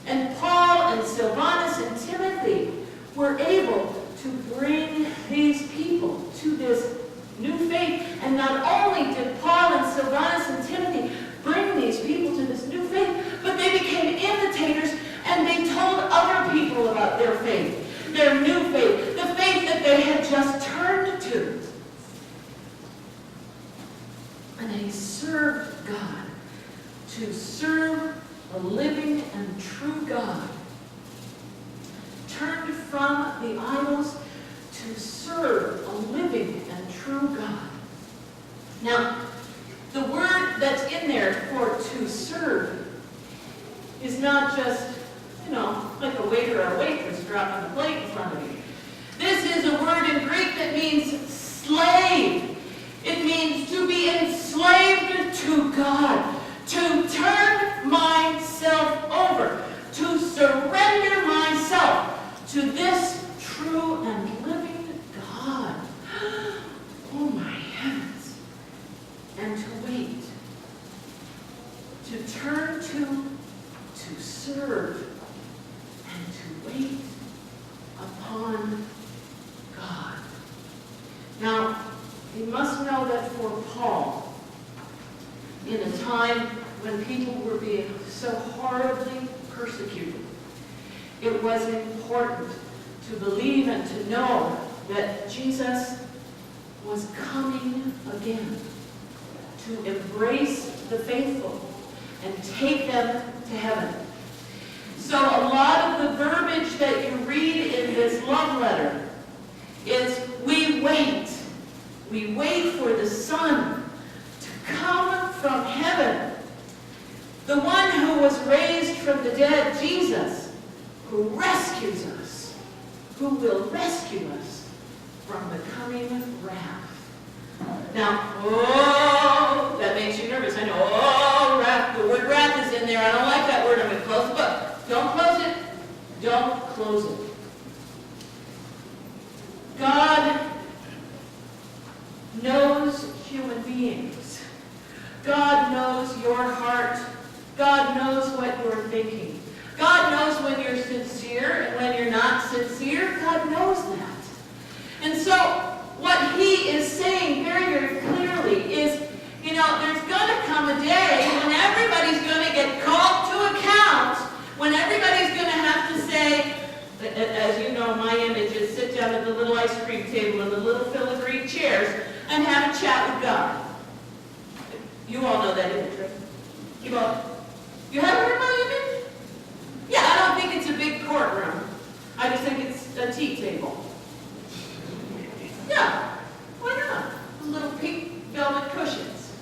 And Paul and Silvanus and Timothy were able to bring these people to this new faith. And not only did Paul and Silvanus and Timothy bring these people to this new faith, but they became imitators and they told other people about their faith, their new faith, the faith that they had just turned to. And they served God, to serve a living and true God. Turned from the idols to serve a living and true God. Now, the word that's in there for to serve is not just, like a waiter or a waitress dropping a plate in front of you. This is a word in Greek that means slave. It means to be enslaved to God, to turn myself over, to surrender myself to this true and living God. Oh my heavens. And to wait, to turn to serve, and to wait upon God. Now, you must know that for Paul, in a time when people were being so horribly persecuted, it was important to believe and to know that Jesus was coming again to embrace the faithful and take them to heaven. So a lot of the verbiage that you read in this love letter is we wait. We wait for the Son to come from heaven. The one who was raised from the dead, Jesus, who rescues us, who will rescue us from the coming wrath. Now, that makes you nervous. I know, wrath, the word wrath is in there. I don't like that word. I'm going to close the book. Don't close it. Don't close it. God knows human beings. God knows your heart. God knows what you're thinking. God knows when you're sincere and when you're not sincere. God knows that. And so, what he is saying very, very clearly is, there's going to come a day when everybody's going to get called to account, when everybody's going to have to say, as you know, my image is sit down at the little ice cream table in the little filigree chairs and have a chat with God. You all know that image, right? You haven't heard my image? Yeah, I don't think it's a big courtroom. I just think it's a tea table. Yeah, why not? Little pink velvet cushions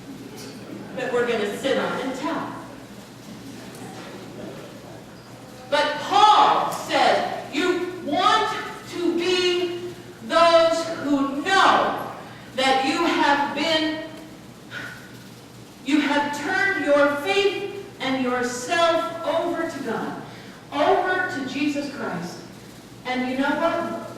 that we're going to sit on and tell. But Paul said, you want to be those who know that you have turned your faith and yourself over to God, over to Jesus Christ. And you know what?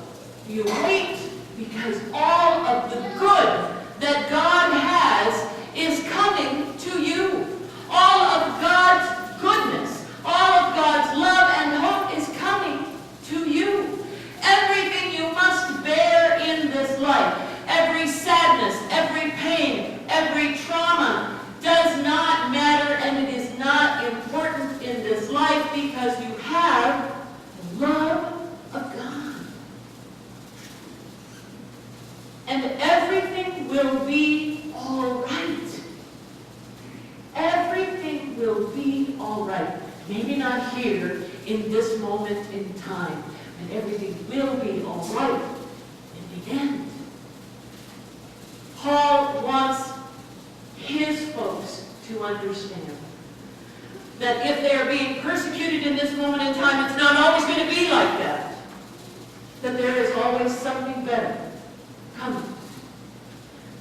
You wait because all of the good that God has is coming to you. All of God's goodness, all of God's love and hope is coming to you. Everything you must bear in this life, every sadness, every pain, every trauma, does not matter, and it is not important in this life because you have the love of God. And everything will be all right. Everything will be all right. Maybe not here in this moment in time, but everything will be all right in the end. Paul wants his folks to understand that if they are being persecuted in this moment in time, it's not always going to be like that. That there is always something better coming.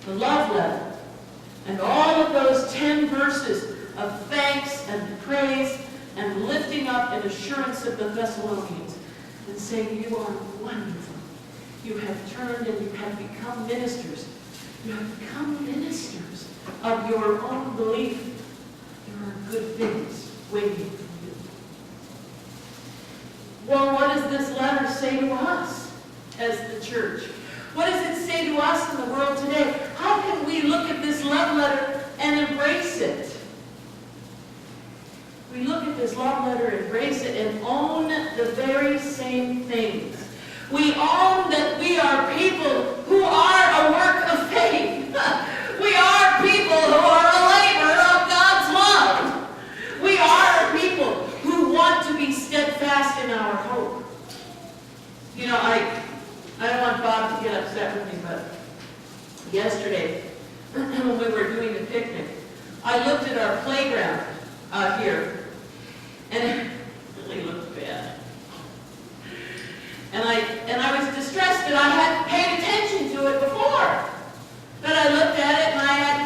The love letter and all of those 10 verses of thanks and praise and lifting up and assurance of the Thessalonians and saying, you are wonderful. You have turned and you have become ministers. You have become ministers of your own belief. There are good things waiting for you. this letter say to us as the church? What does it say to us in the world today? How can we look at this love letter and embrace it? We look at this love letter, embrace it, and own the very same things. We own that we are people who are a work of faith. We are people who are a labor of God's love. We are people who want to be steadfast in our hope. You know, I don't want Bob to get upset with me, but yesterday, when we were doing the picnic, I looked at our playground here, and it really looked bad. And I was distressed that I hadn't paid attention to it before. That I looked at it and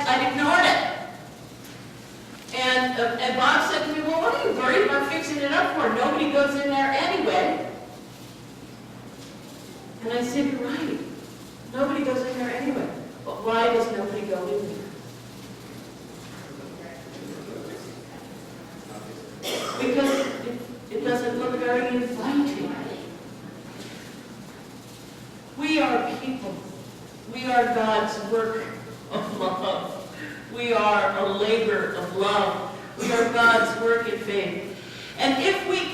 I'd ignored it. And Bob said to me, well, what are you worried about fixing it up for? Nobody goes in there anyway. And I said, you're right. Nobody goes in there anyway. But why does nobody go in there? Because it doesn't look very inviting. We are people. We are God's work of love. We are a labor of love. We are God's work in faith. And if we